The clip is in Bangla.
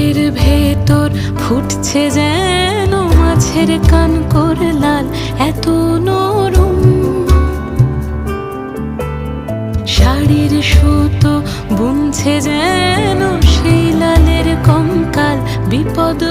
বুকের ভেতর ফুটছে যেন মাছের কান করে লাল, এত নরম শাড়ির সুতো বুনছে যেন সেই লালের কঙ্কাল। বিপদ